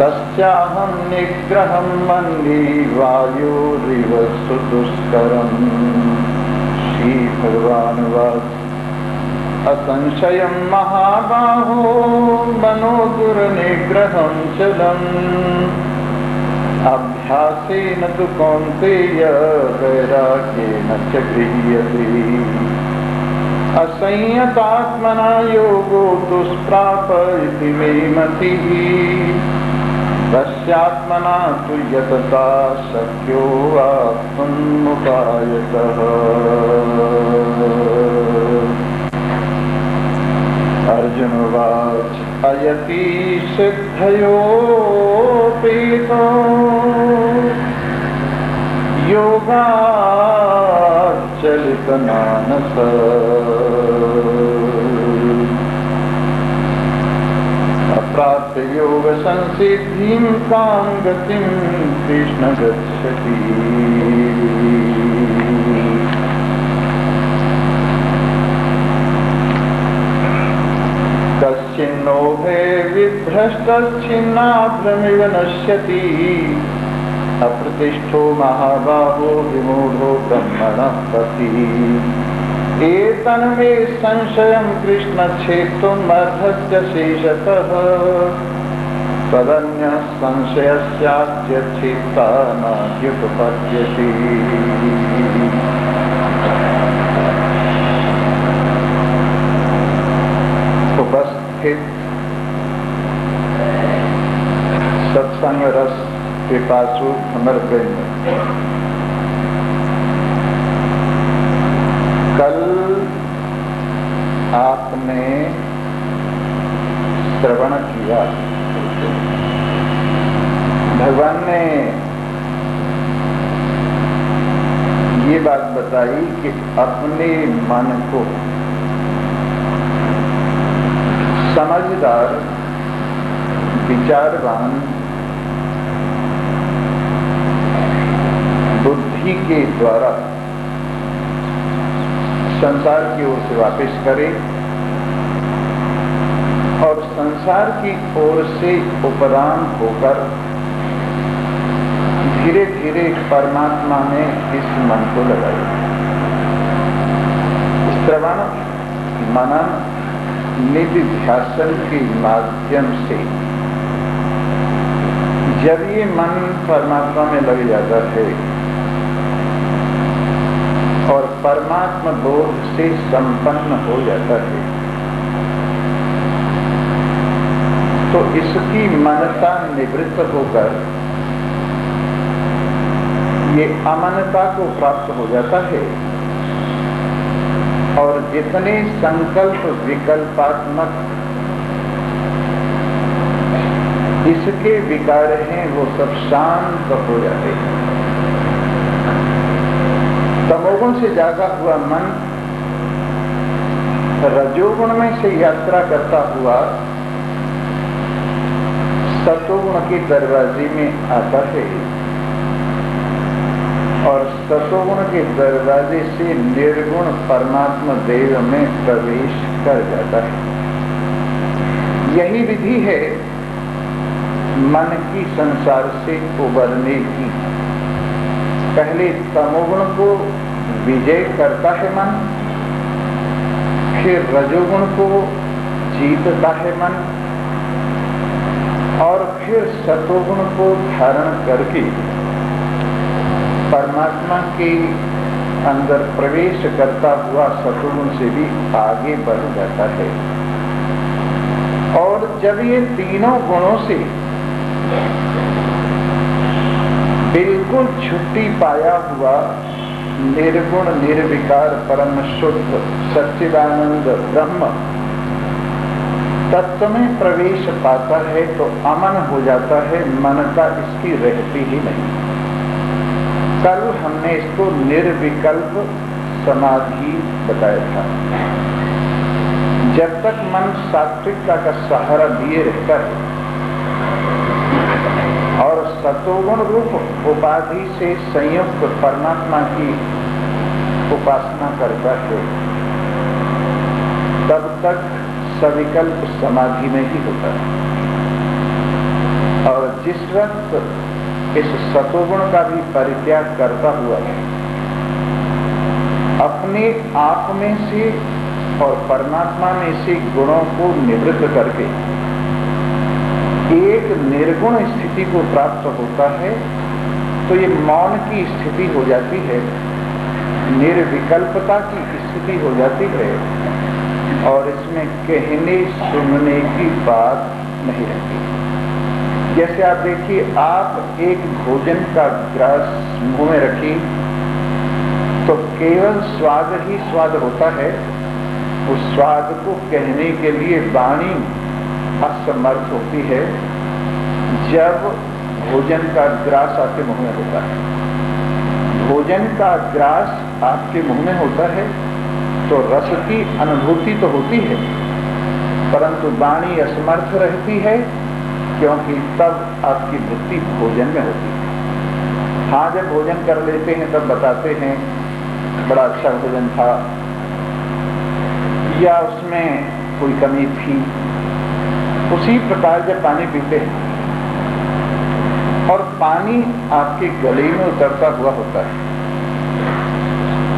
तस्याहं निग्रहं मन्ये वायोरिव सुदुष्करम्। श्री भगवान वाच असंशयं महाबाहो मनो दुर्निग्रहं चलम्। अभ्यासेन तु कौन्तेय वैराग्येन च गृह्यते। असंयतात्मना योगो दुष्प्राप इति मे मतिः। तस्यात्मना तु यतता शक्यो आत्मन्मुपायतः। अर्जुन उवाच अयति सिद्धयोपेतो योगाच्चलितमानस। अप्राप्य योग संसिद्धिं कां गतिं कृष्ण गच्छति। कश्चिन्नो हे विभ्रष्टच्छिन्नाभ्रमिव नश्यति। अप्रतिष्ठो महाबाहो विमूढो ब्रह्मणः पथिः। एतन्मे संशयं कृष्ण छेत्तुमर्हस्य शेषतः। तदन्यः संशयस्यास्य चेत्ता नाद्युपपद्यते। उपस्थित सत्संग रस पिपासु अमरवृंद, कल आपने श्रवण किया। भगवान ने ये बात बताई कि अपने मन को समझदार विचारवान बुद्धि के द्वारा संसार की ओर से वापस करे और संसार की ओर से उपराम होकर धीरे धीरे परमात्मा में इस मन को लगाए। श्रवण मनन निधिध्यासन के माध्यम से जब ये मन परमात्मा में लग जाता है और परमात्मा बोध से संपन्न हो जाता है, तो इसकी मनता निवृत्त होकर ये अमनता को प्राप्त हो जाता है और जितने संकल्प विकल्पात्मक इसके विकार हैं वो सब शांत हो जाते हैं। तमोगुण से जागा हुआ मन रजोगुण में से यात्रा करता हुआ सतोगुण के दरवाजे में आता है और सतोगुण के दरवाजे से निर्गुण परमात्मा देव में प्रवेश कर जाता है। यही विधि है मन की संसार से उबरने की। पहले तमोगुण को विजय करता है मन, फिर रजोगुण को जीतता है मन और फिर सतोगुण को धारण करके परमात्मा के अंदर प्रवेश करता हुआ सतोगुण से भी आगे बढ़ जाता है। और जब ये तीनों गुणों से बिल्कुल छुट्टी पाया हुआ निर्गुण निर्विकार परम शुद्ध सच्चिदानंद ब्रह्म तत्व में प्रवेश पाता है तो अमन हो जाता है, मनता इसकी रहती ही नहीं। कल हमने इसको निर्विकल्प समाधि बताया था। जब तक मन सात्विकता का सहारा लिए रहता है और सतोगुण रूप उपाधि से संयुक्त परमात्मा की उपासना करता है, तब तक सविकल्प समाधि में ही होता है। और जिस वक्त इस सतोगुण का भी परित्याग करता हुआ है, अपने आप में से और परमात्मा में से गुणों को निवृत्त करके एक निर्गुण स्थिति को प्राप्त होता है, तो ये मौन की स्थिति हो जाती है, निर्विकल्पता की स्थिति हो जाती है, और इसमें कहने सुनने की बात नहीं रहती। जैसे आप देखिए, आप एक भोजन का ग्रास मुंह में रखिए तो केवल स्वाद ही स्वाद होता है, उस स्वाद को कहने के लिए वाणी असमर्थ होती है। जब भोजन का ग्रास आपके मुंह में होता है, भोजन का ग्रास आपके मुंह में होता है तो रस की अनुभूति तो होती है, परंतु वाणी असमर्थ रहती है, क्योंकि तब आपकी बुद्धि भोजन में होती है। हाँ, जब भोजन कर लेते हैं तब बताते हैं बड़ा अच्छा भोजन था, या उसमें कोई कमी थी। उसी प्रकार जब पानी पीते हैं और पानी आपके गले में उतरता हुआ होता है,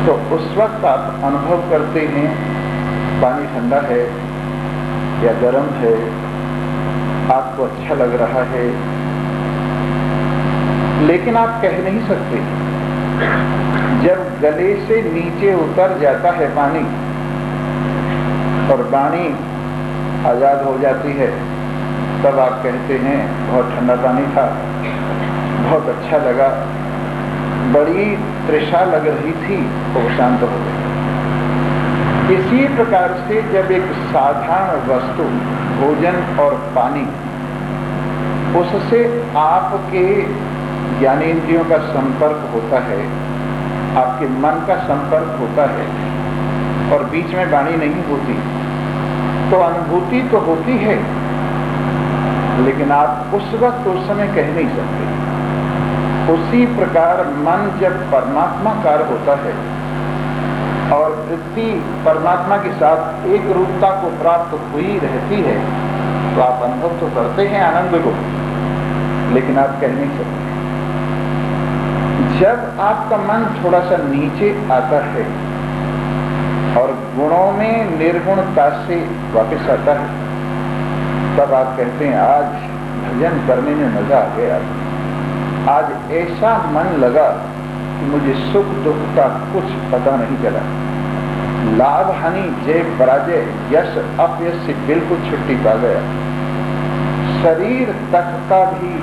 तो उस वक्त आप अनुभव करते हैं पानी ठंडा है या गर्म है, आपको अच्छा लग रहा है, लेकिन आप कह नहीं सकते। जब गले से नीचे उतर जाता है पानी और वाणी आजाद हो जाती है, तब आप कहते हैं बहुत ठंडा पानी था, बहुत अच्छा लगा, बड़ी तृषा लग रही थी तो वो शांत हो गई। इसी प्रकार से जब एक साधारण वस्तु भोजन और पानी, उससे आपके ज्ञानेंद्रियों का संपर्क होता है, आपके मन का संपर्क होता है, और बीच में वाणी नहीं होती, तो अनुभूति तो होती है, लेकिन आप उस वक्त उस समय कह नहीं सकते। उसी प्रकार मन जब परमात्माकार होता है और वृत्ति परमात्मा के साथ एक रूपता को प्राप्त हुई रहती है, तो आप अनुभव तो करते हैं आनंद को, लेकिन आप कह नहीं सकते। जब आपका मन थोड़ा सा नीचे आता है और गुणों में निर्गुणता से वापस आता है, तब आप कहते हैं आज भजन करने में मजा आ गया, आज ऐसा मन लगा कि मुझे सुख दुख का कुछ पता नहीं चला, लाभ हानि जय पराजय यश अपयश से बिल्कुल छुट्टी पा गया, शरीर तक का भी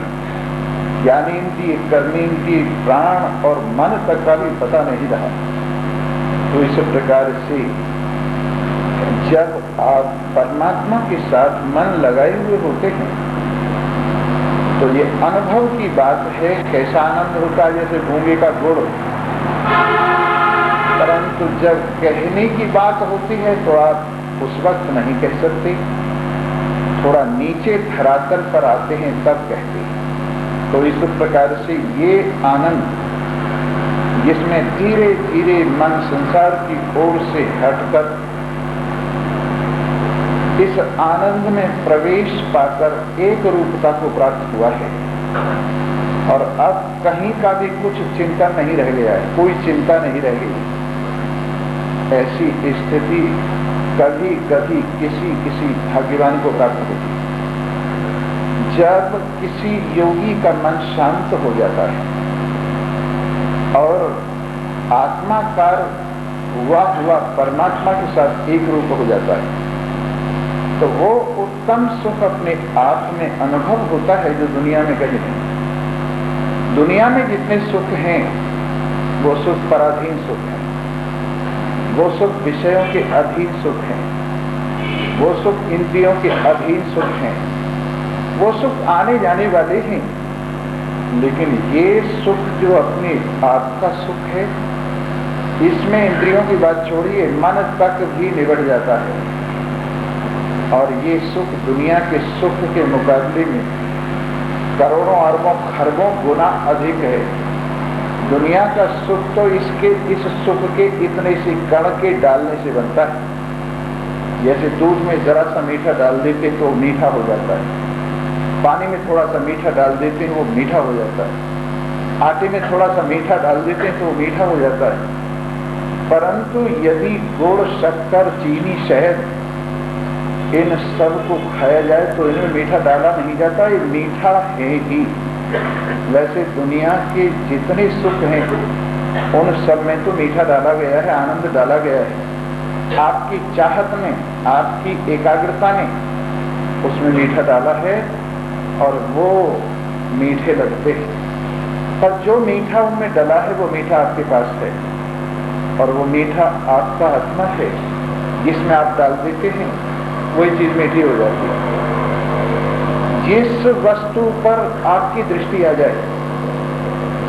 ज्ञानेंद्रिय कर्मेंद्रिय प्राण और मन तक का भी पता नहीं रहा। तो इस प्रकार से जब आप परमात्मा के साथ मन लगाए हुए होते हैं, तो ये अनुभव की बात है। कैसा आनंद होता है, जैसे गूंगे का गुड़। परंतु जब कहने की बात होती है तो आप उस वक्त नहीं कह सकते, थोड़ा नीचे धरातल पर आते हैं तब कहते हैं। तो इस प्रकार से ये आनंद, जिसमें धीरे धीरे मन संसार की ओर से हटकर इस आनंद में प्रवेश पाकर एक रूपता को प्राप्त हुआ है, और अब कहीं का भी कुछ चिंता नहीं रह गया है, कोई चिंता नहीं रह गई। ऐसी स्थिति कभी कभी किसी किसी भाग्यवान को प्राप्त होती है। जब किसी योगी का मन शांत हो जाता है और आत्माकार हुआ हुआ परमात्मा के साथ एक रूप हो जाता है, तो वो उत्तम सुख अपने आप में अनुभव होता है जो दुनिया में कहीं नहीं। दुनिया में जितने सुख हैं वो सुख पराधीन सुख है, वो सुख विषयों के अधीन सुख है, वो सुख इंद्रियों के अधीन सुख हैं, वो सुख आने जाने वाले हैं। लेकिन ये सुख जो अपने आप का सुख है, इसमें इंद्रियों की बात छोड़िए, मन तक भी निबट जाता है। और ये सुख दुनिया के सुख के मुकाबले में करोड़ों अरबों खरबों गुना अधिक है। दुनिया का सुख तो इस सुख के इतने से कण के डालने से बनता है। जैसे दूध में जरा सा मीठा डाल देते तो मीठा हो जाता है, पानी में थोड़ा सा मीठा डाल देते हैं, वो मीठा हो जाता है। आटे में थोड़ा सा मीठा डाल देते हैं तो वो मीठा हो जाता है। परंतु यदि गुड़, शक्कर, चीनी, शहद इन सब को खाया जाए तो इनमें मीठा डाला नहीं जाता, ये मीठा है ही। वैसे दुनिया के जितने सुख हैं उन सब में तो मीठा डाला गया है, आनंद डाला गया है। आपकी चाहत में, आपकी एकाग्रता ने उसमें मीठा डाला है और वो मीठे लगते हैं। पर जो मीठा उनमें डला है वो मीठा आपके पास है, और वो मीठा आपका आत्मा है जिसमें आप डाल देते हैं, वही चीज मीठी हो जाती है। जिस वस्तु पर आपकी दृष्टि आ जाए,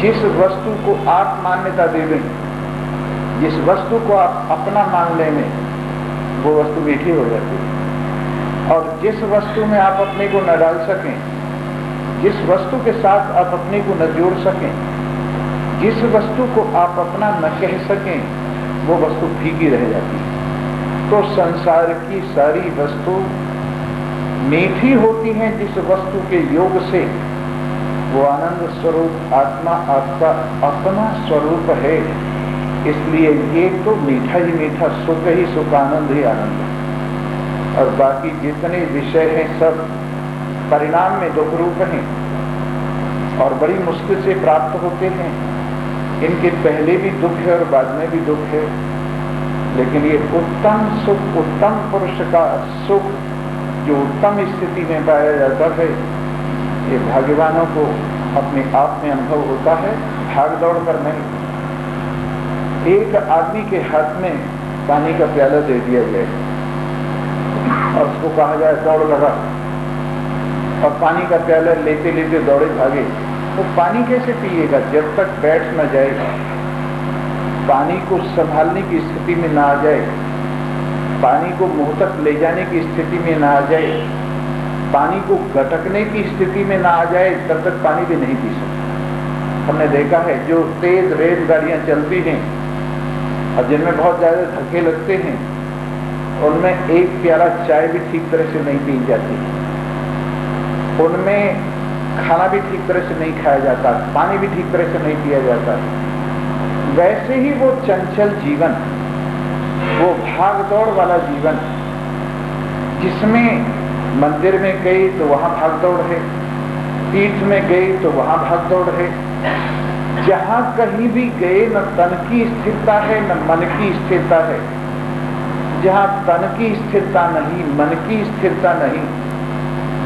जिस वस्तु को आप मान्यता दे दें, जिस वस्तु को आप अपना मान लें, वो वस्तु मीठी हो जाती है। और जिस वस्तु में आप अपने को न डाल सकें, जिस वस्तु के साथ आप अपने को न जोड़ सकें, जिस वस्तु को आप अपना न कह सकें, वो वस्तु फीकी रह जाती है। तो संसार की सारी वस्तु मीठी होती हैं जिस वस्तु के योग से वो आनंद स्वरूप आत्मा आपका अपना स्वरूप है। इसलिए ये तो मीठा ही मीठा, सुख ही सुख, आनंद ही आनंद है। और बाकी जितने विषय हैं सब परिणाम में दुख रूप हैं और बड़ी मुश्किल से प्राप्त होते हैं। इनके पहले भी दुख है और बाद में भी दुख है। लेकिन ये उत्तम सुख, उत्तम पुरुष का सुख जो उत्तम स्थिति में पाया जाता है, ये भाग्यवानों को अपने आप में अनुभव होता है, भाग दौड़ कर नहीं। एक आदमी के हाथ में पानी का प्याला दे दिया जाए और उसको कहा जाए दौड़ लगा, और पानी का प्याला लेते लेते दौड़े भागे, वो पानी कैसे पिएगा जब तक बैठ न जाए, पानी को संभालने की स्थिति में ना आ जाए, पानी को मुंह तक ले जाने की स्थिति में ना आ जाए, पानी को गटकने की स्थिति में ना आ जाए, तब तक पानी भी नहीं पी सकता। हमने देखा है जो तेज रेलगाड़ियां चलती हैं और जिनमें बहुत ज्यादा धक्के लगते हैं, उनमें एक प्याला चाय भी ठीक तरह से नहीं पी जाती, उनमें खाना भी ठीक तरह से नहीं खाया जाता, पानी भी ठीक तरह से नहीं पिया जाता। वैसे ही वो चंचल जीवन, वो भाग दौड़ वाला जीवन, जिसमें मंदिर में गई तो वहां भाग दौड़ है, तीर्थ में गई तो वहां भाग दौड़ है, जहां कहीं भी गए न तन की स्थिरता है न मन की स्थिरता है। जहां तन की स्थिरता नहीं, मन की स्थिरता नहीं,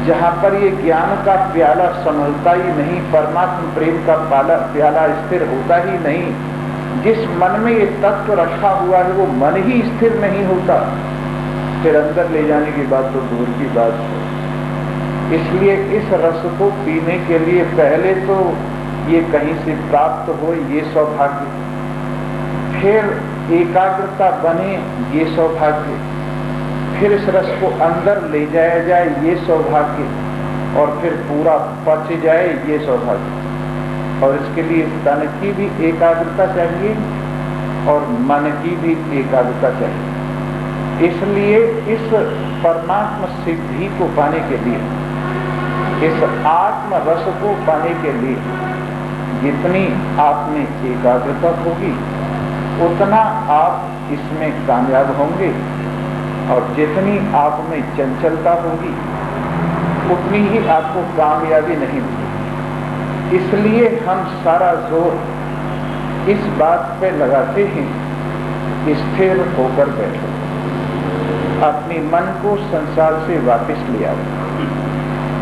जहां पर ये ज्ञान का प्याला संभलता ही नहीं, परमात्मा प्रेम का प्याला स्थिर होता ही नहीं, जिस मन में ये तत्व रखा हुआ है वो मन ही स्थिर नहीं होता, फिर अंदर ले जाने की बात तो दूर की बात है। इसलिए इस रस को पीने के लिए पहले तो ये कहीं से प्राप्त हो ये सौभाग्य, फिर एकाग्रता बने ये सौभाग्य, फिर इस रस को अंदर ले जाया जाए ये सौभाग्य, और फिर पूरा पच जाए ये सौभाग्य। और इसके लिए तन की भी एकाग्रता चाहिए और मन की भी एकाग्रता चाहिए। इसलिए इस परमात्मा सिद्धि को पाने के लिए, इस आत्म रस को पाने के लिए जितनी आप में एकाग्रता होगी उतना आप इसमें कामयाब होंगे, और जितनी आप में चंचलता होगी उतनी ही आपको कामयाबी नहीं मिलेगी। इसलिए हम सारा जोर इस बात पे लगाते हैं कि स्थिर होकर बैठो, अपने मन को संसार से वापस ले आओ,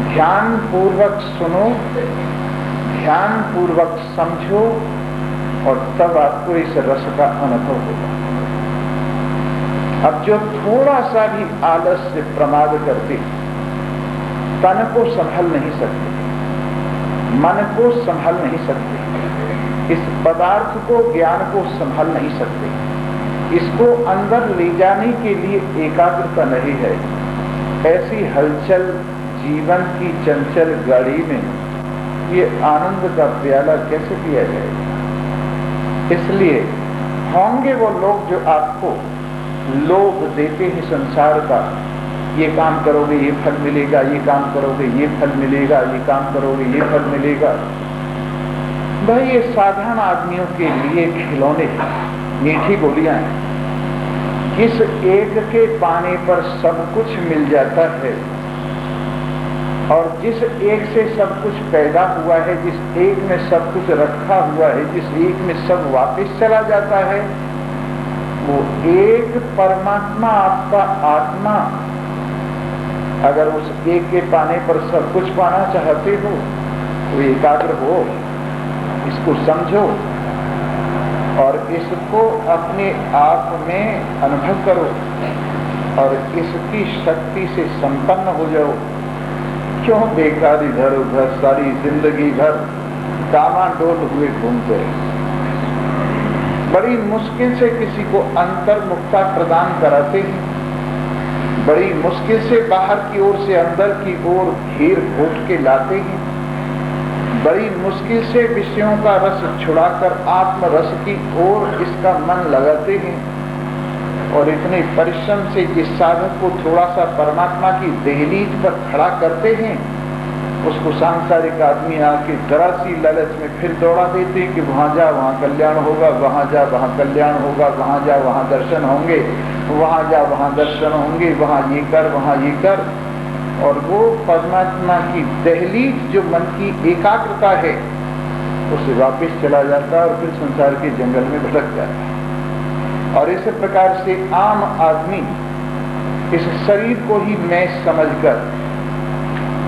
ध्यान पूर्वक सुनो, ध्यान पूर्वक समझो, और तब आपको इस रस का अनुभव होगा। अब जो थोड़ा सा भी आलस्य प्रमाद करते, तन को संभाल नहीं सकते, मन को संभाल नहीं सकते, इस पदार्थ को, ज्ञान को संभाल नहीं सकते, इसको अंदर ले जाने के लिए एकाग्रता नहीं है, ऐसी हलचल जीवन की चंचल गाड़ी में ये आनंद का प्याला कैसे पिया जाएगा। इसलिए होंगे वो लोग जो आपको लोभ देते हैं संसार का, ये काम करोगे ये फल मिलेगा, ये काम करोगे ये फल मिलेगा, ये काम करोगे ये फल मिलेगा। भाई ये साधारण आदमियों के लिए खिलौने, मीठी बोलियां हैं। जिस एक के पाने पर सब कुछ मिल जाता है और जिस एक से सब कुछ पैदा हुआ है, जिस एक में सब कुछ रखा हुआ है, जिस एक में सब वापस चला जाता है, वो एक परमात्मा आपका आत्मा, अगर उस एक के पाने पर सब कुछ पाना चाहते हो तो एकाग्र हो, इसको समझो और इसको अपने आप में अनुभव करो और इसकी शक्ति से संपन्न हो जाओ। क्यों बेकार इधर उधर सारी जिंदगी भर कामाडोल हुए घूमते रहे। बड़ी मुश्किल से किसी को अंतर्मुखता प्रदान कराते हैं, बड़ी मुश्किल से बाहर की ओर से अंदर की ओर घेर घोट के लाते हैं, बड़ी मुश्किल से विषयों का रस छुड़ाकर आत्म रस की ओर इसका मन लगाते हैं और इतने परिश्रम से जिस साधक को थोड़ा सा परमात्मा की दहलीज पर खड़ा करते हैं, उसको सांसारिक आदमी आके जरा सी लालच में फिर दौड़ा देते हैं कि वहां जा वहां कल्याण होगा, वहां जा वहां कल्याण होगा, वहां जा वहां दर्शन होंगे, वहां जा वहां दर्शन होंगे, वहां ये कर वहां ये कर। और वो परमात्मा की दहलीज जो मन की एकाग्रता है उसे वापस चला जाता है और फिर संसार के जंगल में भटक जाता है। और इस प्रकार से आम आदमी इस शरीर को ही मैं समझकर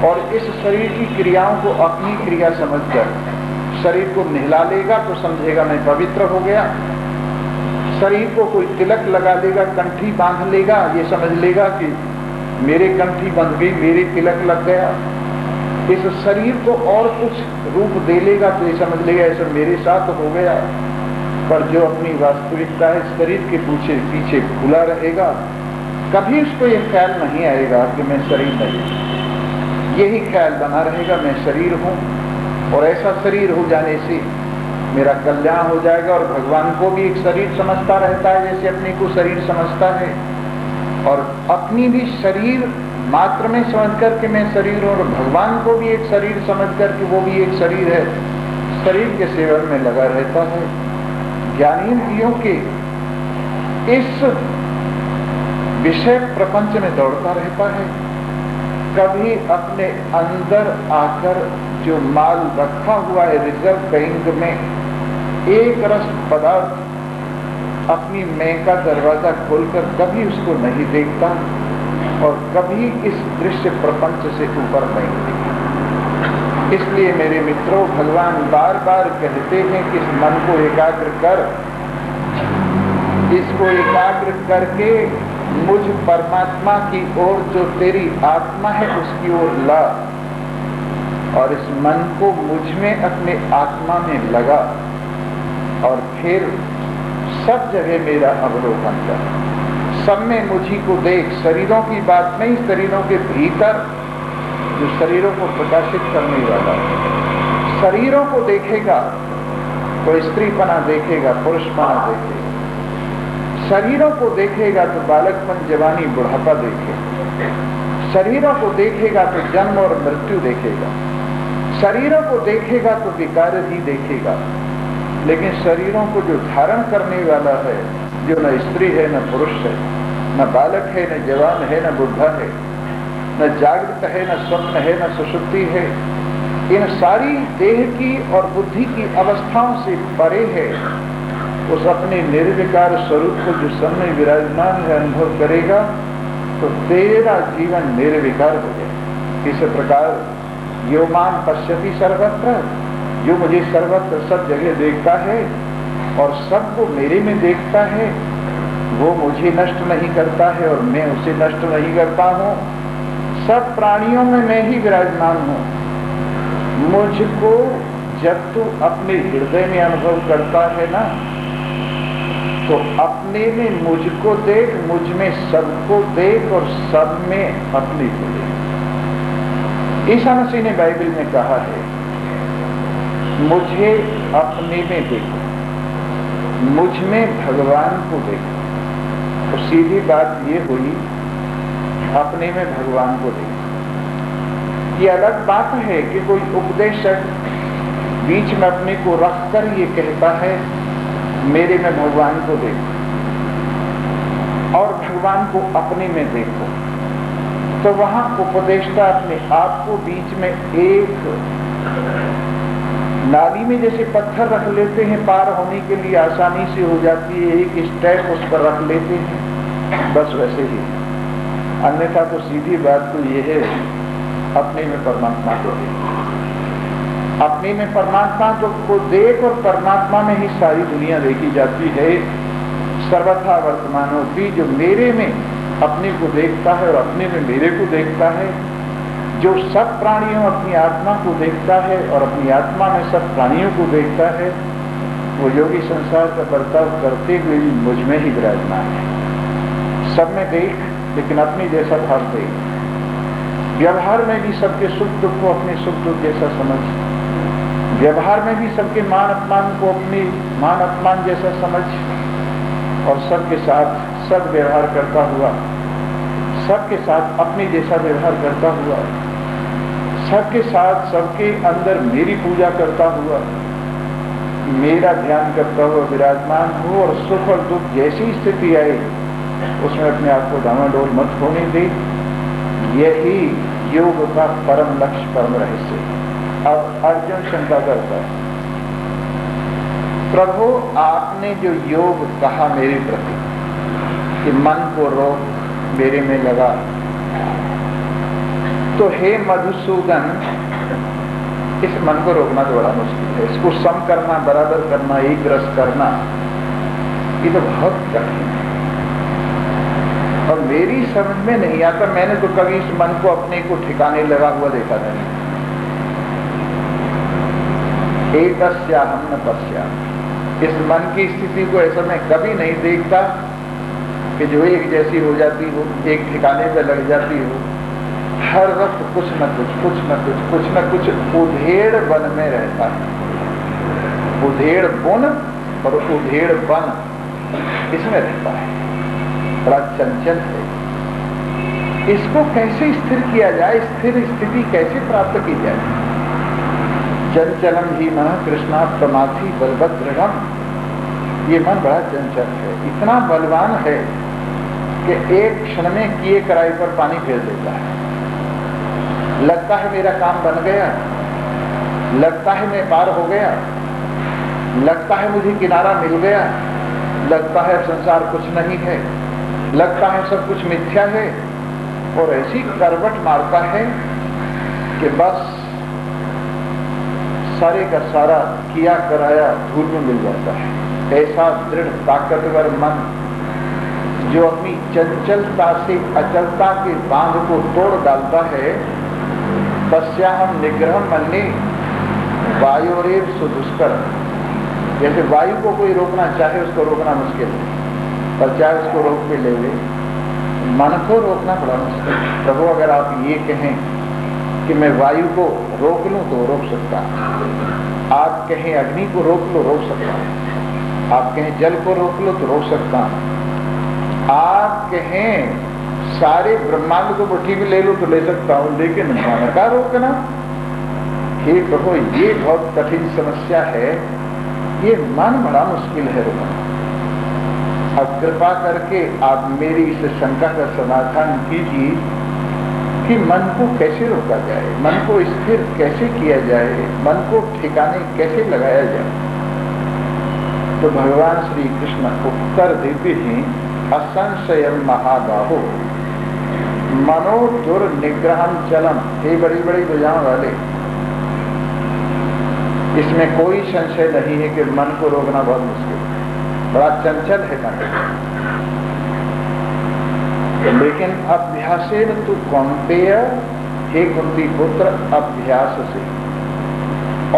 और इस शरीर की क्रियाओं को अपनी क्रिया समझकर शरीर को नहला लेगा तो समझेगा मैं पवित्र हो गया। शरीर को कोई तिलक लगा लेगा, कंठी बांध लेगा, ये समझ लेगा कि मेरे कंठी बंध गई, मेरे तिलक लग गया। इस शरीर को और कुछ रूप दे लेगा तो ये समझ लेगा ऐसा मेरे साथ हो गया। पर जो अपनी वास्तविकता है शरीर के पीछे खुला रहेगा, कभी उसको ये ख्याल नहीं आएगा कि मैं शरीर नहीं, यही ख्याल बना रहेगा मैं शरीर हूं और ऐसा शरीर हो जाने से मेरा कल्याण हो जाएगा। और भगवान को भी एक शरीर समझता रहता है जैसे अपने को शरीर समझता है, और अपनी भी शरीर मात्र में समझ कर के मैं शरीर हूं और भगवान को भी एक शरीर समझ कर के वो भी एक शरीर है, शरीर के सेवन में लगा रहता है। ज्ञानेंद्रियों के इस विषय प्रपंच में दौड़ता रहता है। कभी अपने अंदर आकर जो माल रखा हुआ है रिजर्व बैंक में, एक रस पदार्थ अपनी मैं का दरवाजा खोलकर कभी उसको नहीं देखता और कभी इस दृश्य प्रपंच से ऊपर नहीं देखता। इसलिए मेरे मित्रों, भगवान बार बार कहते हैं कि इस मन को एकाग्र कर, इसको एकाग्र करके मुझ परमात्मा की ओर जो तेरी आत्मा है उसकी ओर ला और इस मन को मुझ में अपने आत्मा में लगा और फिर सब जगह मेरा अवलोकन कर, सब में मुझी को देख। शरीरों की बात नहीं, शरीरों के भीतर जो शरीरों को प्रकाशित करने वाला, शरीरों को देखेगा तो स्त्रीपना देखेगा, पुरुषपना देखेगा। शरीरों को देखेगा तो बालकपन, जवानी, बुढ़ापा देखेगा। शरीरों को देखेगा तो जन्म और मृत्यु देखेगा। शरीरों को देखेगा तो विकार ही देखेगा। लेकिन शरीरों को जो धारण करने वाला है, जो न स्त्री है न पुरुष है, न बालक है न जवान है न बुढ़ा है, न जागृत है न स्वप्न है न सुषुप्ति है, इन सारी देह की और बुद्धि की अवस्थाओं से परे है, उस अपने निर्विकार स्वरूप को जो सामने विराजमान है अनुभव करेगा तो तेरा जीवन निर्विकार हो जाए। इस प्रकार यो माम पश्यति सर्वत्र, जो मुझे सर्वत्र सब जगह देखता है और सबको मेरे में देखता है, वो मुझे नष्ट नहीं करता है और मैं उसे नष्ट नहीं करता हूँ। सब प्राणियों में मैं ही विराजमान हूँ। मुझको जब तू अपने हृदय में अनुभव करता है ना, तो अपने में मुझको देख, मुझ में सबको देख और सब में अपने को देख। ईसा मसीह ने बाइबल में कहा है, मुझे अपने में देखो, मुझ में भगवान को देखो। तो सीधी बात ये हुई अपने में भगवान को देखना। ये अलग बात है कि कोई उपदेशक बीच में अपने को रखकर ये कहता है मेरे में भगवान को देखो और भगवान को अपने में देखो, तो वहां उपदेष्टा अपने आप को बीच में एक नाली में जैसे पत्थर रख लेते हैं, पार होने के लिए आसानी से हो जाती है, एक स्टेप उस पर रख लेते हैं, बस वैसे ही। अन्यथा तो सीधी बात तो ये है, अपने में परमात्मा को देख, अपने में परमात्मा को देख, और परमात्मा में ही सारी दुनिया देखी जाती है। सर्वथा वर्तमानों की जो मेरे में अपने को देखता है और अपने में मेरे को देखता है, जो सब प्राणियों अपनी आत्मा को देखता है और अपनी आत्मा में सब प्राणियों को देखता है, वो योगी संसार का बर्ताव करते हुए भी मुझ में ही विराजमान है। सब में देख, लेकिन अपनी जैसा भाव देख। व्यवहार में भी सबके सुख दुख को अपने सुख दुख जैसा समझ, व्यवहार में भी सबके मान अपमान को अपनी मान अपमान जैसा समझ, और सबके साथ सब व्यवहार करता हुआ, सबके साथ अपने जैसा व्यवहार करता हुआ, सबके साथ सबके अंदर मेरी पूजा करता हुआ, मेरा ध्यान करता हुआ विराजमान हो, और सुख और दुख जैसी स्थिति आए उसमें अपने आप को डामाडोल मत होने दे। यही योग का परम लक्ष्य, परम रहस्य। अब अर्जुन शंका करता है, प्रभु आपने जो योग कहा मेरे प्रति कि मन को रोक, मेरे में लगा, तो हे मधुसूदन, इस मन को रोकना तो बड़ा मुश्किल है। इसको सम करना, बराबर करना, एक रस करना, ये तो बहुत कठिन है और मेरी समझ में नहीं आता। मैंने तो कभी इस मन को अपने को ठिकाने लगा हुआ देखा नहीं। एकस्याहं न पश्यामि, इस मन की स्थिति को ऐसा मैं कभी नहीं देखता कि जो एक जैसी हो जाती हो, एक ठिकाने पे लग जाती हो। हर वक्त कुछ न कुछ उधेड़ वन में रहता है। उधेड़ बुन और उधेड़ वन, इसमें रहता है, बड़ा चंचल है। इसको कैसे स्थिर किया जाए, स्थिर स्थिति कैसे प्राप्त की जाए? चंचलम ही मन कृष्णा प्रमाथी बलभद्रम, ये मन बड़ा चंचल है, इतना बलवान है कि एक क्षण में किए कराई पर पानी फेर देता है। लगता है मेरा काम बन गया, लगता है मैं पार हो गया, लगता है मुझे किनारा मिल गया, लगता है संसार कुछ नहीं है, लगता है सब कुछ मिथ्या है, और ऐसी करवट मारता है कि बस सारे का सारा किया कराया धूल में मिल जाता है। ऐसा दृढ़ ताकतवर मन जो अपनी चंचलता से अचलता के बांध को तोड़ डालता है, तस्याहं निग्रहं मन्ये वायोरेव सुदुष्कर। जैसे वायु को कोई रोकना चाहे, उसको रोकना मुश्किल है, पर चाहे उसको रोक भी ले, मन को रोकना बड़ा मुश्किल है। प्रभु अगर आप ये कहें कि मैं वायु को रोक लूं तो रोक सकता हूं, आप कहें अग्नि को रोक लो, रोक सकता हूं, आप कहें जल को रोक लो तो रोक सकता हूं, आप कहें सारे ब्रह्मांड को मुट्ठी में ले लो तो ले सकता हूं, लेकिन मन का रोकना, हे प्रभु ये बहुत कठिन समस्या है, ये मन बड़ा मुश्किल है रोकना। अब कृपा करके आप मेरी इस शंका का समाधान कीजिए कि मन को कैसे रोका जाए, मन को स्थिर कैसे किया जाए, मन को ठिकाने कैसे लगाया जाए। तो भगवान श्री कृष्ण उत्तर देते हैं, असंशयम महाबाहो मनो दुर्निग्रहं चलम। हे बड़ी बड़ी भुजाओं वाले, इसमें कोई संशय नहीं है कि मन को रोकना बहुत मुश्किल है, बड़ा चंचल है मन। लेकिन अभ्यासेन तु कौन्तेय, हे कुंती पुत्र, अभ्यास से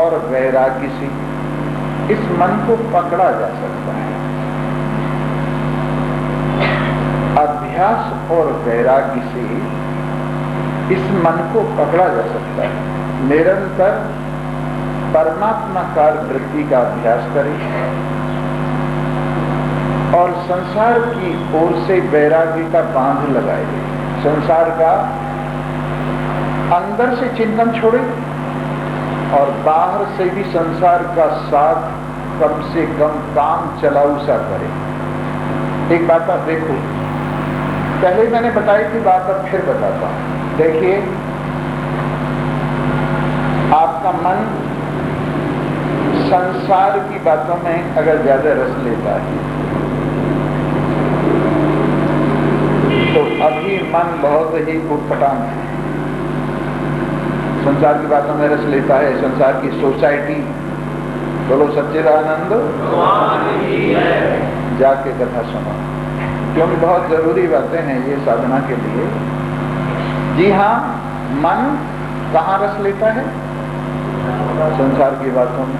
और वैराग्य से इस मन को पकड़ा जा सकता है। अभ्यास और वैराग्य से इस मन को पकड़ा जा सकता है। निरंतर परमात्माकार वृत्ति का अभ्यास करें और संसार की ओर से वैराग्य का बांध लगाए, संसार का अंदर से चिंतन छोड़े और बाहर से भी संसार का साथ कम से कम काम चलाऊ सा करे। एक बात आप देखो, पहले मैंने बताई थी बात, अब फिर बताता हूं। देखिए, आपका मन संसार की बातों में अगर ज्यादा रस लेता है तो अभी मन बहुत ही उटपटांग है। संसार की बातों में रस लेता है, संसार की सोसाइटी, बोलो सच्चिदानंद जाके कथा सुनो, क्योंकि बहुत जरूरी बातें हैं ये साधना के लिए। जी हाँ, मन कहाँ रस लेता है? संसार की बातों में,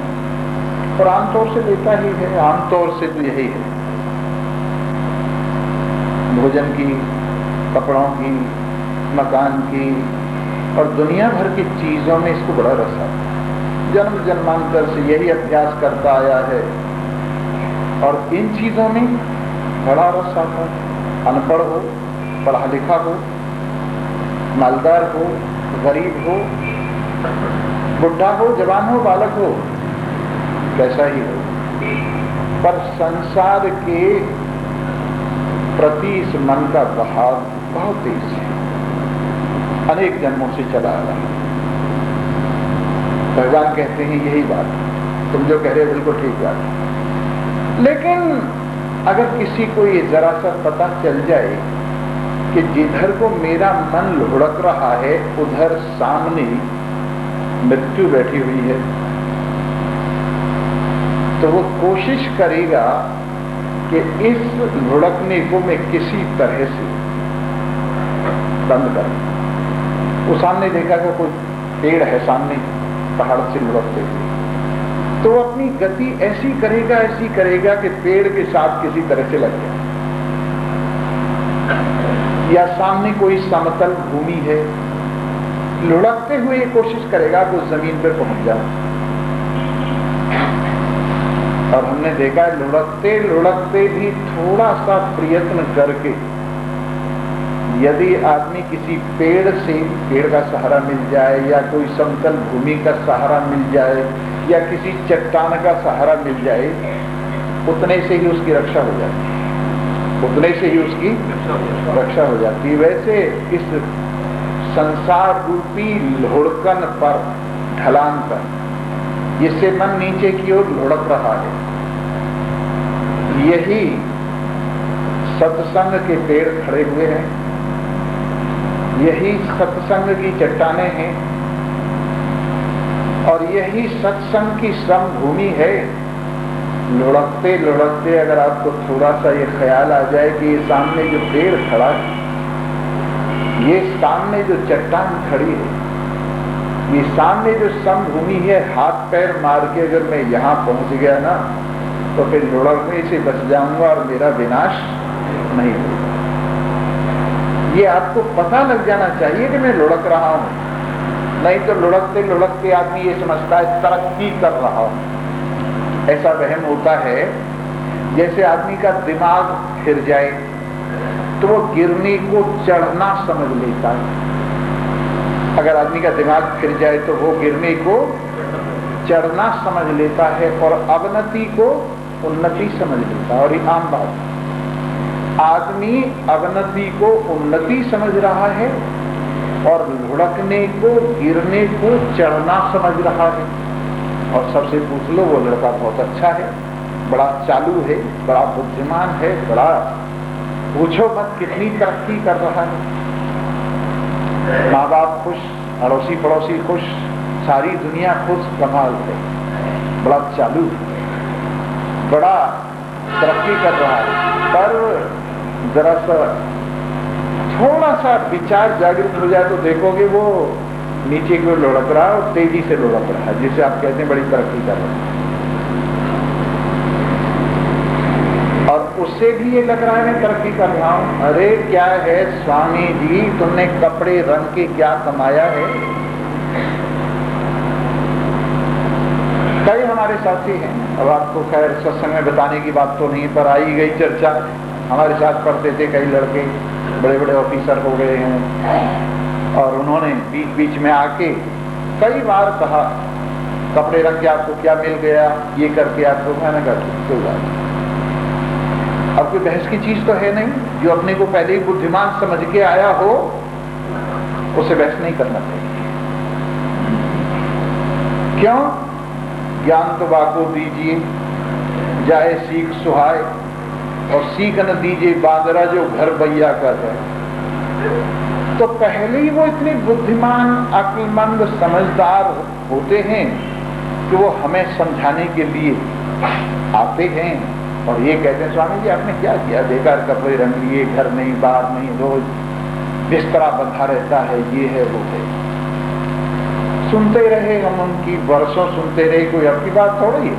और आमतौर से लेता ही है। आमतौर से तो यही है, भोजन की, कपड़ों की, मकान की और दुनिया भर की चीजों में इसको बड़ा रस आता है। जन्म जन्मांतर से यही अभ्यास करता आया है और इन चीजों में बड़ा रस आता है। अनपढ़ हो, पढ़ा लिखा हो, मालदार हो, गरीब हो, बुढ़ा हो, जवान हो, बालक हो, कैसा ही हो, पर संसार के प्रति इस मन का बहाव बहुत तेज है, अनेक जन्मों से चला आ रहा है। भगवान कहते हैं यही बात, तुम जो कह रहे हो बिल्कुल ठीक बात है। लेकिन अगर किसी को ये जरा सा पता चल जाए कि जिधर को मेरा मन लुढ़क रहा है उधर सामने मृत्यु बैठी हुई है, तो वो कोशिश करेगा कि इस लुढ़कने को मैं किसी तरह से बंद करूं। वो सामने देखा कि कोई पेड़ है सामने पहाड़ से लुढ़कते हुए, तो वो अपनी गति ऐसी करेगा कि पेड़ के साथ किसी तरह से लग जाए। या सामने कोई समतल भूमि है, लुढ़कते हुए ये कोशिश करेगा कि उस जमीन पर पहुंच जाए। और हमने देखा है लुढ़कते लुढ़कते भी थोड़ा सा प्रयत्न करके यदि आदमी किसी पेड़ से, पेड़ का सहारा मिल जाए या कोई समतल भूमि का सहारा मिल जाए या किसी चट्टान का सहारा मिल जाए, उतने से ही उसकी रक्षा हो जाती है, उतने से ही उसकी रक्षा हो जाती है। वैसे इस संसार रूपी लुढ़कन पर, ढलान पर, जिससे मन नीचे की ओर लुढ़क रहा है, यही सत्संग के पेड़ खड़े हुए हैं, यही सत्संग की चट्टानें हैं और यही सत्संग की समभूमि है। लुढ़कते लुढ़कते अगर आपको थोड़ा सा ये ख्याल आ जाए कि ये सामने जो पेड़ खड़ा है, ये सामने जो चट्टान खड़ी है, ये सामने जो समभूमि है, हाथ पैर मार के अगर मैं यहां पहुंच गया ना तो फिर लुढ़कने से बच जाऊंगा और मेरा विनाश नहीं होगा। ये आपको पता लग जाना चाहिए कि मैं लुढ़क रहा हूं, नहीं तो लुढ़कते लुढ़कते आदमी ये समझता है तरक्की कर रहा हूं। ऐसा वहम होता है जैसे आदमी का दिमाग फिर जाए तो वो गिरने को चढ़ना समझ लेता है। अगर आदमी का दिमाग फिर जाए तो वो गिरने को चढ़ना समझ लेता है और अवनति को उन्नति समझ लेता है। और ये आम बात है, आदमी अवनति को उन्नति समझ रहा है और लुढ़कने को, गिरने को चढ़ना समझ रहा है। और सबसे पूछ लो, वो लड़का बहुत अच्छा है, बड़ा चालू है, बड़ा बुद्धिमान है, बड़ा पूछो मत कितनी तरक्की कर रहा है। माँ बाप खुश, अड़ोसी पड़ोसी खुश, सारी दुनिया खुश, कमाल है, बड़ा चालू है, बड़ा तरक्की कर रहा है। पर जरा सा थोड़ा सा विचार जागृत हो जाए तो देखोगे वो नीचे की ओर लुढ़क रहा है और तेजी से लुढ़क रहा है, जिसे आप कहते हैं बड़ी तरक्की कर रहा है। और उससे भी ये लग रहा है मैं तरक्की कर रहा हूं। अरे क्या है स्वामी जी, तुमने कपड़े रंग के क्या कमाया है? कई हमारे साथी हैं, अब आपको खैर सत्संग में बताने की बात तो नहीं, पर आई गई चर्चा। हमारे साथ पढ़ते थे कई लड़के, बड़े बड़े ऑफिसर हो गए हैं, और उन्होंने बीच बीच में आके कई बार कहा कपड़े रख के आपको क्या मिल गया, ये करके आपको, मैंने कहा कोई बात नहीं, अब कोई बहस की चीज तो है नहीं, जो अपने को पहले ही बुद्धिमान समझ के आया हो उसे बहस नहीं करना चाहिए। क्यों? ज्ञान तो बाको दीजिए जाए सीख सुहाए, और सीख न दीजिए बादरा जो घर बैया कर रहे। तो पहले ही वो इतने बुद्धिमान, अक्लमंद, समझदार होते हैं कि वो हमें समझाने के लिए आते हैं और ये कहते हैं स्वामी जी आपने क्या किया, बेकार कपड़े रंग लिए, घर नहीं, बाहर नहीं, रोज बिस्तरा बंधा रहता है, ये है वो है। सुनते रहे हम उनकी, वर्षों सुनते रहे, कोई आपकी बात थोड़ी है।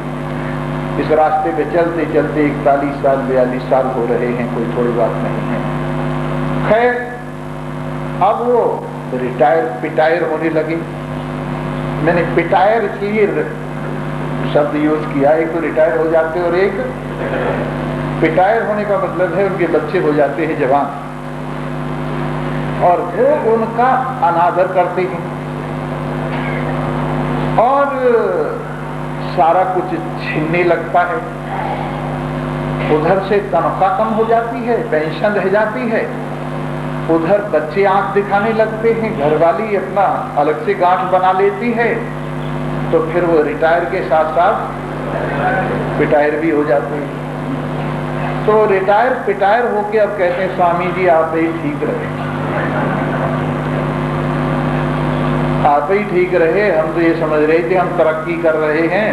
इस रास्ते पे चलते चलते 41 साल 42 साल हो रहे हैं, कोई थोड़ी बात नहीं है। खैर अब वो पिटायर होने लगे। मैंने पिटायर इसलिए शब्द यूज किया, एक तो रिटायर हो जाते और एक पिटायर होने का मतलब है उनके बच्चे हो जाते हैं जवान, और वो उनका अनादर करते हैं और सारा कुछ छीनने लगता है। उधर से तनख्वाह कम हो जाती है, पेंशन रह जाती है, उधर बच्चे आंख दिखाने लगते हैं, घरवाली अपना अलग से गांठ बना लेती है, तो फिर वो रिटायर के साथ साथ पिटायर भी हो जाते हैं। तो रिटायर पिटायर होके अब कहते हैं स्वामी जी आप ही ठीक रहे, आप ही ठीक रहे, हम तो ये समझ रहे थे हम तरक्की कर रहे हैं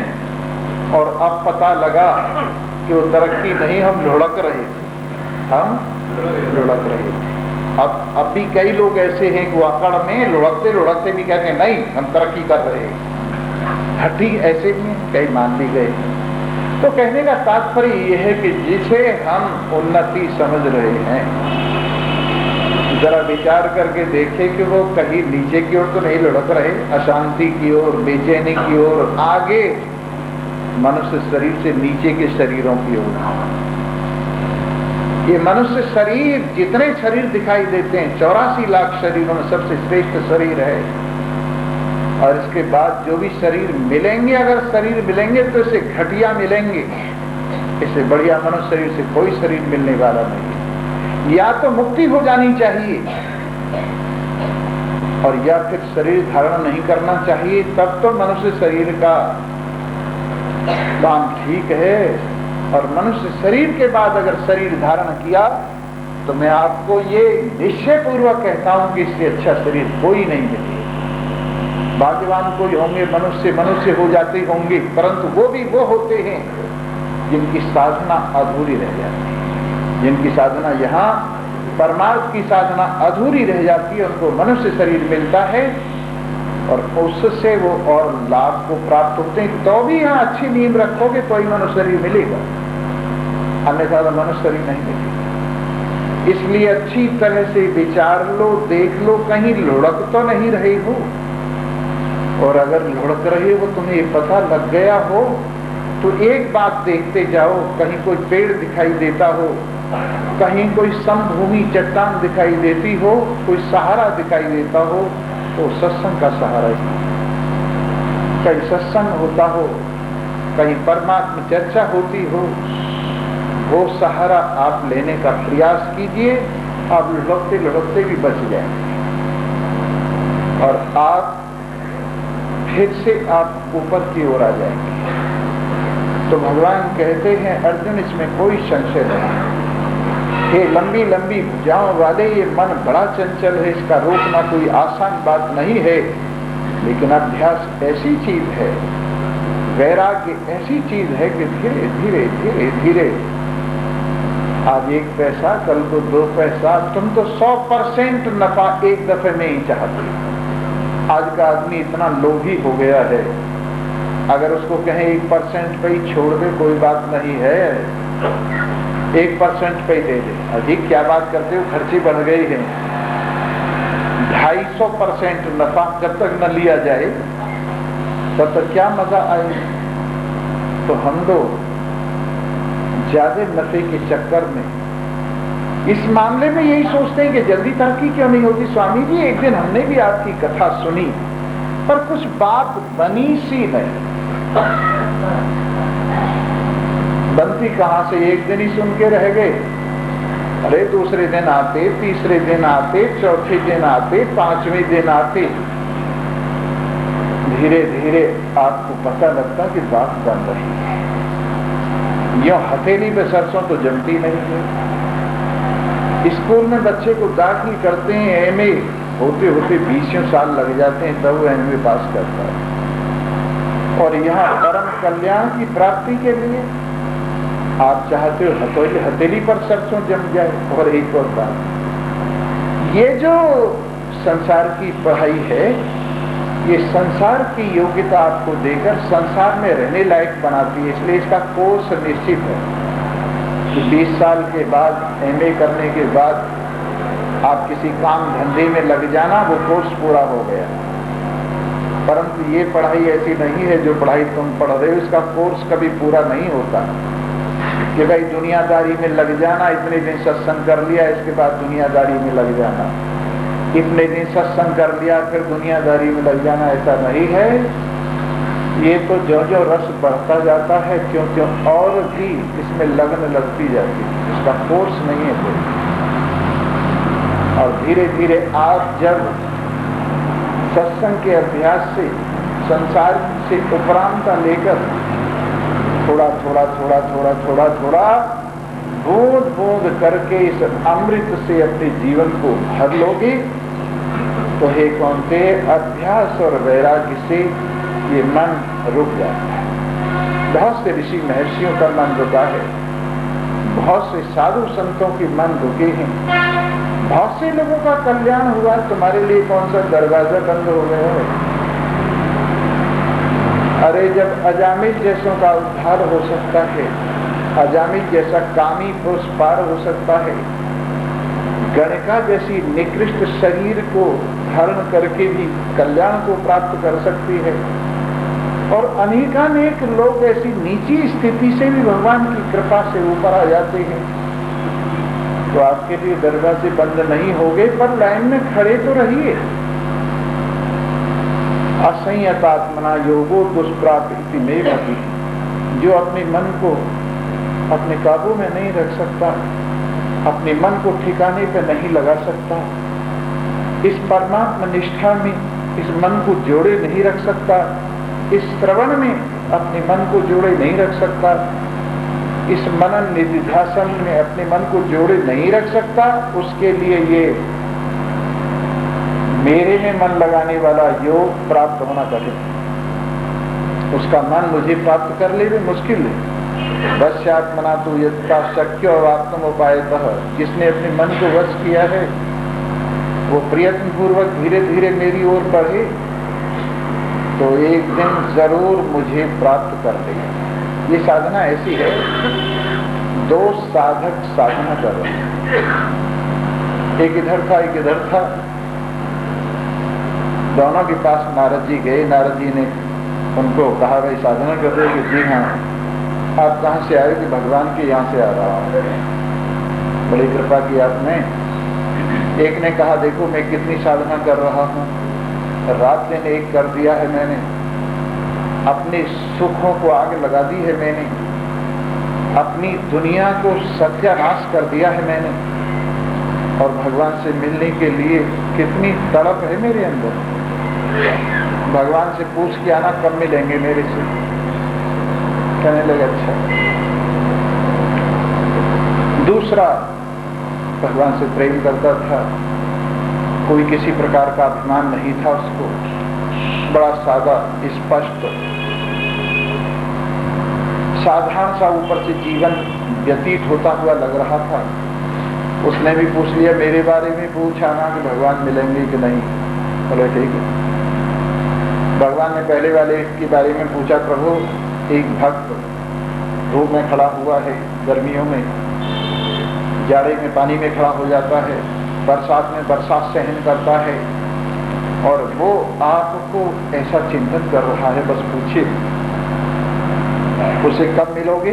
और अब पता लगा कि वो तरक्की नहीं, हम लुढ़क रहे थे, हम लुढ़क रहे थे। अब भी कई लोग ऐसे हैं कि अकड़ में लुढ़कते लुढ़कते भी कहते हैं नहीं हम तरक्की कर रहे हैं। हटी ऐसे भी कई मान भी गए। तो कहने का तात्पर्य यह है कि जिसे हम उन्नति समझ रहे हैं, जरा विचार करके देखें कि वो कहीं नीचे की ओर तो नहीं लुढ़क रहे, अशांति की ओर, बेचैनी की ओर, आगे मनुष्य शरीर से नीचे के शरीरों की ओर। ये मनुष्य शरीर, जितने शरीर दिखाई देते हैं 84 लाख शरीरों में सबसे श्रेष्ठ शरीर है, और इसके बाद जो भी शरीर मिलेंगे, अगर शरीर मिलेंगे तो इसे घटिया मिलेंगे, इससे बढ़िया मनुष्य शरीर से कोई शरीर मिलने वाला नहीं। या तो मुक्ति हो जानी चाहिए और या फिर शरीर धारण नहीं करना चाहिए, तब तो मनुष्य शरीर का काम ठीक है। और मनुष्य शरीर के बाद अगर शरीर धारण किया तो मैं आपको ये निश्चय पूर्वक कहता हूं कि इससे अच्छा शरीर कोई नहीं मिलेगा। भाग्यवान कोई होंगे, मनुष्य हो जाते होंगे, परंतु वो भी वो होते हैं जिनकी साधना अधूरी रह जाती है, जिनकी साधना यहाँ परमार्थ की साधना अधूरी रह जाती है, उनको मनुष्य शरीर मिलता है और उससे वो और लाभ को प्राप्त होते हैं। तो भी यहाँ अच्छी नींव रखोगे तो ही मनुष्य शरीर मिलेगा, अन्यथा मनुष्य शरीर नहीं मिलेगा। इसलिए अच्छी तरह से विचार लो, देख लो, कहीं लुढ़क तो नहीं रहे हो, और अगर लुढ़क रहे हो तुम्हें ये पता लग गया हो तो एक बात देखते जाओ, कहीं कोई पेड़ दिखाई देता हो, कहीं कोई समभूमि चट्टान दिखाई देती हो, कोई सहारा दिखाई देता हो, तो सत्संग का सहारा ही। कहीं सत्संग होता हो, कहीं परमात्मा चर्चा होती हो, वो सहारा आप लेने का प्रयास कीजिए, आप लुढ़कते लुढ़कते भी बच जाएंगे और आप फिर से आप ऊपर की ओर आ जाएंगे। तो भगवान कहते हैं अर्जुन इसमें कोई संशय नहीं, ये लंबी लंबी भुजाओं वाले ये मन बड़ा चंचल है, इसका रोकना कोई आसान बात नहीं है, लेकिन अभ्यास ऐसी चीज है, वैराग्य ऐसी चीज है कि धीरे धीरे धीरे धीरे, आज 1 पैसा कल को 2 पैसा, तुम तो 100% नफा एक दफे में ही चाहते। आज का आदमी इतना लोभी हो गया है, अगर उसको कहें 1% पे ही छोड़ दे कोई बात नहीं है, 1% पे ही दे दे, अधिक क्या बात करते हो, खर्चे बढ़ गए हैं। 250% नफा जब तक न लिया जाए तब तक क्या मजा आए। तो हम लोग ज्यादा नफे के चक्कर में इस मामले में यही सोचते हैं कि जल्दी तरक्की क्यों नहीं होती। स्वामी जी, एक दिन हमने भी आपकी कथा सुनी पर कुछ बात बनी सी नहीं। बनती कहां से, एक दिन ही सुन के रह गए। अरे दूसरे दिन आते, तीसरे दिन आते, चौथे दिन आते, पांचवें दिन आते, धीरे धीरे आपको पता लगता कि बात बन रही है। यूं हथेली पे सरसों तो जमती नहीं है। स्कूल में बच्चे को दाखिल करते हैं, एमए होते होते 20 साल लग जाते हैं तब वो एमए पास करता है। और यहाँ परम कल्याण की प्राप्ति के लिए आप चाहते हो हथेली पर सरसों जम जाए। और एक और बात, ये जो संसार की पढ़ाई है, ये संसार की योग्यता आपको देकर संसार में रहने लायक बनाती है। इसलिए इसका कोर्स निश्चित है कि 20 साल के बाद, एमए करने के बाद आप किसी काम धंधे में लग जाना, वो कोर्स पूरा हो गया। परंतु ये पढ़ाई ऐसी नहीं है, जो पढ़ाई तुम पढ़ रहे हो इसका कोर्स कभी पूरा नहीं होता कि भाई दुनियादारी में लग जाना, इतने दिन सत्संग कर लिया इसके बाद दुनियादारी में लग जाना, इतने दिन सत्संग कर लिया फिर दुनियादारी में लग जाना। ऐसा नहीं है। ये तो जो जो रस बढ़ता जाता है क्यों क्यों और भी इसमें लगन लगती जाती है। इसका कोर्स नहीं है कोई। और धीरे धीरे आप जब सत्संग के अभ्यास से संसार से उपरांता लेकर थोड़ा थोड़ा थोड़ा थोड़ा थोड़ा थोड़ा बूंद बूंद करके इस अमृत से अपने जीवन को भर लोगे तो हे कौनते, अभ्यास और वैराग्य से ये मन रुक जाता है। बहुत से ऋषि महर्षियों का मन रुका है, बहुत से साधु संतों के मन रुके हैं, बहुत से लोगों का कल्याण हुआ। तुम्हारे लिए कौन सा दरवाजा बंद हो गया है? अरे जब अजामिल जैसों का उद्धार हो सकता है, अजामिल जैसा कामी पुरुष पार हो सकता है, गणिका जैसी निकृष्ट शरीर को धारण करके भी कल्याण को प्राप्त कर सकती है, और अनेकानेक लोग ऐसी नीची स्थिति से भी भगवान की कृपा से ऊपर आ जाते हैं। तो आपके लिए दरवाजे बंद नहीं हो गए, पर लाइन में खड़े तो रहिए। असंयतात्मना योगो दुष्प्राप्ति में मति, जो अपने मन को अपने काबू में नहीं रख सकता, अपने मन को ठिकाने पे नहीं लगा सकता, इस परमात्मा निष्ठा में इस मन को जोड़े नहीं रख सकता, इस श्रवण में अपने मन को जोड़े नहीं रख सकता, इस मनन निधिध्यासन में अपने मन को जोड़े नहीं रख सकता, उसके लिए ये मेरे में मन लगाने वाला योग प्राप्त होना कठिन। उसका मन मुझे प्राप्त कर ले भी मुश्किल है। वश्यात्मना तो यथा शक्य वाप्तम उपायतः, जिसने अपने मन को वश किया है वो प्रयत्न पूर्वक धीरे धीरे मेरी ओर बढ़े तो एक दिन जरूर मुझे प्राप्त कर लेगा। ये साधना ऐसी है, दो साधक साधना कर रहे हैं, एक इधर था एक इधर था। दोनों के पास नारद जी गए। नारद जी ने उनको कहा, भाई साधना कर रहे कि जी हाँ। आप कहाँ से आए? कि भगवान के यहाँ से आ रहा हूँ। बड़ी कृपा की आपने। एक ने कहा, देखो मैं कितनी साधना कर रहा हूँ, रात दिन एक कर दिया है मैंने, अपने सुखों को आग लगा दी है मैंने, अपनी दुनिया को सत्यानाश कर दिया है मैंने, और भगवान से मिलने के लिए कितनी तड़प है मेरे अंदर। भगवान से पूछ के आना कब मिलेंगे मेरे से। कहने लगे अच्छा। दूसरा भगवान से प्रेम करता था, कोई किसी प्रकार का अभिमान नहीं था उसको, बड़ा सादा स्पष्ट साधारण सा ऊपर से जीवन व्यतीत होता हुआ लग रहा था। उसने भी पूछ लिया, मेरे बारे में पूछा ना कि भगवान मिलेंगे कि नहीं। बोले ठीक है। भगवान ने पहले वाले के बारे में पूछा, प्रभु एक भक्त धूप में खड़ा हुआ है, गर्मियों में, जाड़े में पानी में खड़ा हो जाता है, बरसात में बरसात सहन करता है, और वो आपको ऐसा चिंतन कर रहा है, बस पूछिए उसे कब मिलोगे।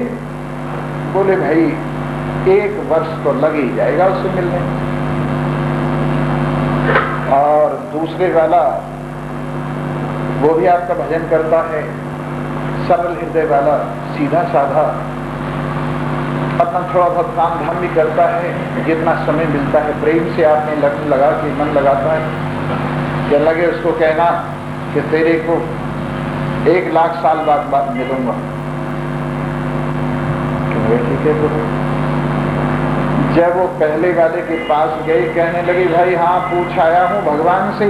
बोले भाई 1 वर्ष तो लग ही जाएगा उससे मिलने। और दूसरे वाला वो भी आपका भजन करता है, सरल हृदय वाला, सीधा साधा, अपना थोड़ा बहुत काम धाम भी करता है, जितना समय मिलता है प्रेम से आपने लगन लगा के मन लगाता है। क्या लगे उसको कहना कि तेरे को 1 लाख साल बाद मिलूंगा, ठीक है। तो जब वो पहले वाले के पास गए, कहने लगे भाई हाँ पूछ आया हूं भगवान से,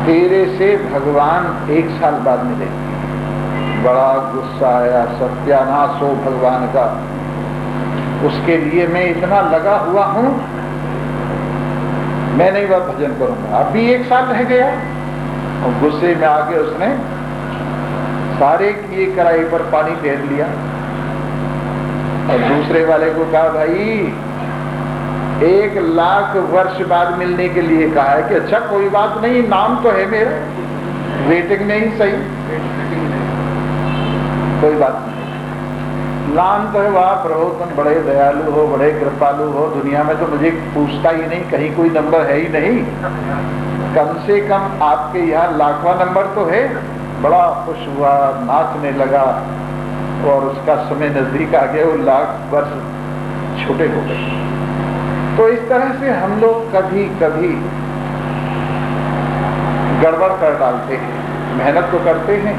तेरे से भगवान 1 साल बाद मिले। बड़ा गुस्सा आया, सत्यानाश हो भगवान का, उसके लिए मैं इतना लगा हुआ हूं, मैं नहीं वह भजन करूंगा। अब भी 1 साल रह गया और गुस्से में आके उसने सारे किए कराई पर पानी फेर लिया और दूसरे वाले को कहा भाई 1 लाख वर्ष बाद मिलने के लिए कहा है कि अच्छा कोई बात नहीं, नाम तो है मेरा, वेटिंग में ही सही, कोई बात नहीं, नाम तो है। वाह प्रभु तुम बड़े दयालु हो, बड़े कृपालु हो, दुनिया में तो मुझे पूछता ही नहीं, कहीं कोई नंबर है ही नहीं, कम से कम आपके यहाँ लाखवां नंबर तो है। बड़ा खुश हुआ, नाचने लगा और उसका समय नजदीक आ गया, वो 1 लाख वर्ष छोटे हो गए। तो इस तरह से हम लोग कभी कभी गड़बड़ कर डालते हैं, मेहनत तो करते हैं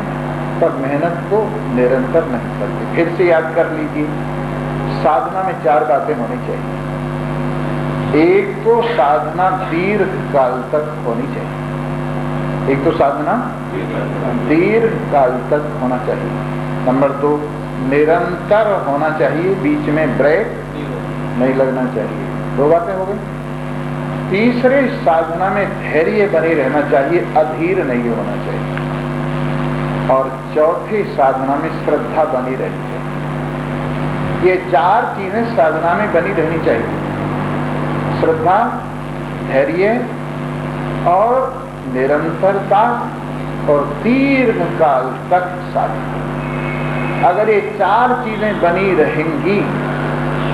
पर मेहनत को निरंतर नहीं करते। फिर से याद कर लीजिए, साधना में 4 बातें होनी चाहिए। एक तो साधना दीर्घ काल तक होनी चाहिए, एक तो साधना दीर्घ काल तक होना चाहिए। नंबर 2 निरंतर होना चाहिए, बीच में ब्रेक नहीं लगना चाहिए। 2 बातें हो गई। तीसरे साधना में धैर्य बने रहना चाहिए, अधीर नहीं होना चाहिए। और चौथे साधना में श्रद्धा बनी रहनी चाहिए। ये 4 चीजें साधना में बनी रहनी चाहिए, श्रद्धा, धैर्य और निरंतरता और दीर्घ काल तक साधना। अगर ये 4 चीजें बनी रहेंगी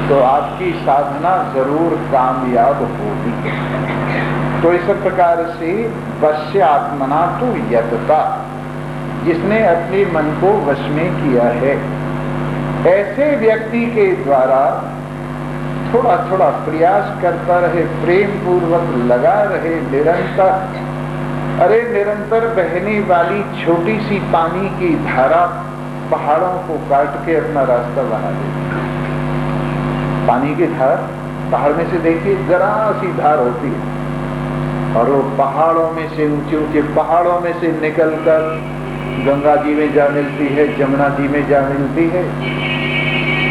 तो आपकी साधना जरूर कामयाब होगी। तो इस प्रकार से वश्य आत्मना तो यतता, जिसने अपने मन को वश में किया है, ऐसे व्यक्ति के द्वारा थोड़ा थोड़ा प्रयास करता रहे, प्रेम पूर्वक लगा रहे, निरंतर। अरे निरंतर बहने वाली छोटी सी पानी की धारा पहाड़ों को काट के अपना रास्ता बना देती है। पानी की धार पहाड़ में से देखिए, जरा सी धार होती है और वो पहाड़ों में से, ऊंचे ऊंचे पहाड़ों में से निकलकर गंगा जी में जा मिलती है, जमुना जी में जा मिलती है,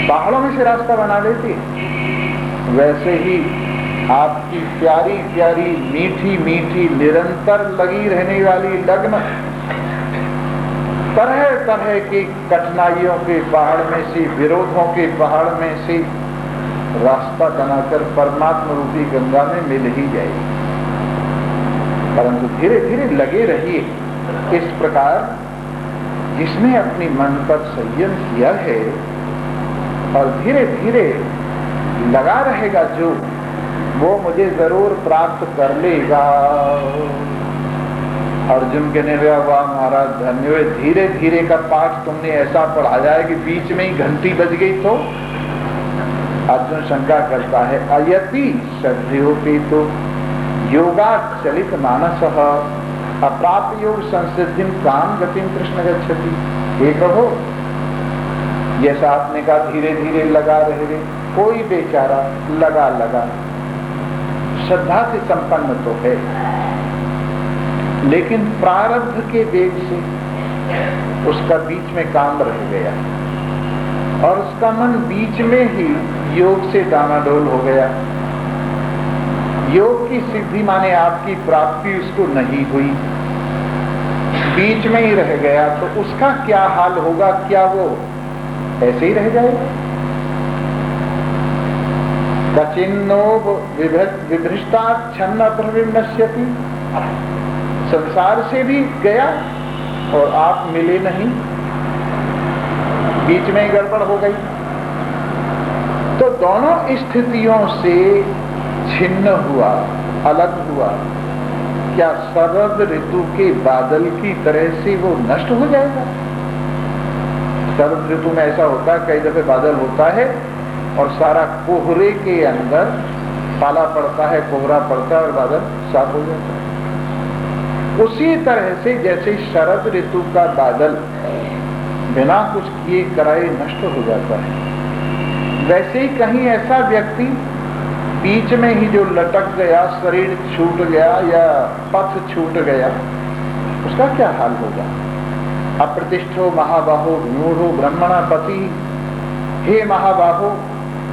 पहाड़ों में से रास्ता बना लेती है। वैसे ही आपकी प्यारी प्यारी मीठी मीठी निरंतर लगी रहने वाली लगन तरह तरह की कठिनाइयों के पहाड़ में से, विरोधों के पहाड़ में से रास्ता बनाकर परमात्मा रूपी गंगा में मिल ही जाएगी। परंतु धीरे धीरे लगे रहिए। इस प्रकार जिसने अपनी मन पर संयम किया है और धीरे धीरे लगा रहेगा, जो वो मुझे जरूर प्राप्त कर लेगा। अर्जुन कहने लगा वाह महाराज धन्य, धीरे धीरे का पाठ तुमने ऐसा पढ़ाया है कि बीच में ही घंटी बज गई। तो अर्जुन शंका करता है, अयति श्रद्धयोपि तो योगा चलित मानस अप्राप्त योग संसिद्धिम काम गतिम कृष्ण गच्छति। हे प्रभु, जैसा आपने कहा धीरे धीरे लगा रहे, कोई बेचारा लगा श्रद्धा से संपन्न तो है, लेकिन प्रारब्ध के वेग से उसका बीच में काम रह गया और उसका मन बीच में ही योग से डामाडोल हो गया। योग की सिद्धि माने आपकी प्राप्ति उसको नहीं हुई, बीच में ही रह गया, तो उसका क्या हाल होगा? क्या वो ऐसे ही रह जाएगा? कचिन्नो विभ्रष्टा छन्न प्रविनश्यति, संसार से भी गया और आप मिले नहीं, बीच में ही गड़बड़ हो गई। तो दोनों स्थितियों से छिन्न हुआ, अलग हुआ, क्या शरद ऋतु के बादल की तरह से वो नष्ट हो जाएगा? शरद ऋतु में ऐसा होता है, कई दफे बादल होता है और सारा कोहरे के अंदर पाला पड़ता है, कोहरा पड़ता है और बादल साफ हो जाता है। उसी तरह से जैसे शरद ऋतु का बादल बिना कुछ किए कराए नष्ट हो जाता है, वैसे ही कहीं ऐसा व्यक्ति बीच में ही जो लटक गया, शरीर छूट गया या पथ छूट गया, उसका क्या हाल होगा? अप्रतिष्ठो महाबाहो मूढ़ो ब्रह्मणा पति। हे महाबाहो,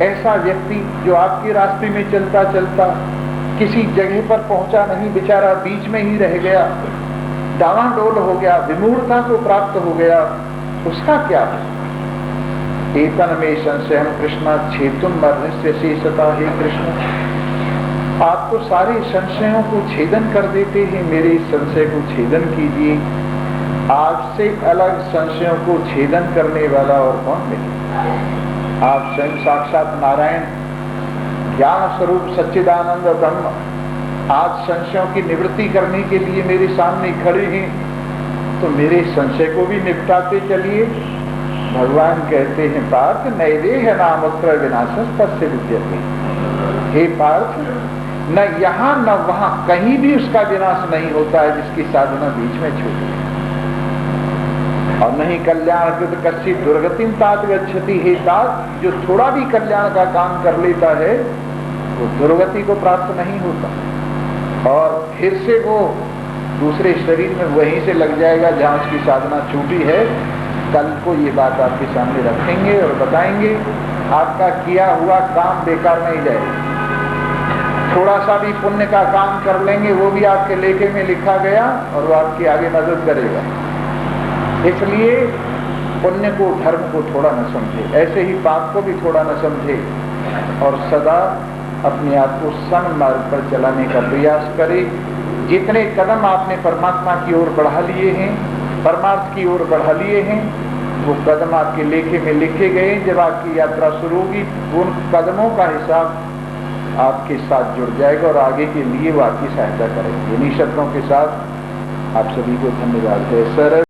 ऐसा व्यक्ति जो आपके रास्ते में चलता चलता किसी जगह पर पहुंचा नहीं, बेचारा बीच में ही रह गया, डावाडोल हो गया, विमूढ़ता को प्राप्त हो गया, उसका क्या है? एतन में संशयम कृष्ण छेतुम मर्नस्य शेषता। हे कृष्ण, आप तो सारे संशयों को छेदन कर देते हैं, मेरे संशय को छेदन कीजिए। आपसे अलग संशयों को छेदन करने वाला और कौन नहीं? आप स्वयं साक्षात नारायण, ज्ञान स्वरूप सच्चिदानंद ब्रह्म, आज संशयों की निवृत्ति करने के लिए मेरे सामने खड़े हैं, तो मेरे संशय को भी निपटाते चलिए। भगवान कहते हैं, पार्थ नैवेह नामत्र विनाशस्तस्य विद्यते। हे पार्थ, न यहां न वहां कहीं भी उसका विनाश नहीं होता है जिसकी साधना बीच में छूट गई, और नहीं कल्याण कृत कश्चित दुर्गतिम तात गच्छति। हे तात, जो थोड़ा भी कल्याण का काम कर लेता है वो दुर्गति को प्राप्त नहीं होता, और फिर से वो दूसरे शरीर में वहीं से लग जाएगा जहां उसकी साधना छूटी है। कल को ये बात आपके सामने रखेंगे और बताएंगे, आपका किया हुआ काम बेकार नहीं जाएगा। थोड़ा सा भी पुण्य का काम कर लेंगे, वो भी आपके लेखे में लिखा गया और वो आपकी आगे मदद करेगा। इसलिए पुण्य को, धर्म को थोड़ा न समझे, ऐसे ही पाप को भी थोड़ा न समझे, और सदा अपने आप को सन्मार्ग पर चलाने का प्रयास करे। जितने कदम आपने परमात्मा की ओर बढ़ा लिए हैं, परमार्थ की ओर बढ़ा लिए हैं, वो कदम आपके लेखे में लिखे गए। जब आपकी यात्रा शुरू होगी, उन कदमों का हिसाब आपके साथ जुड़ जाएगा और आगे के लिए वो आपकी सहायता करेंगे। इन्हीं शब्दों के साथ आप सभी को धन्यवाद है सर।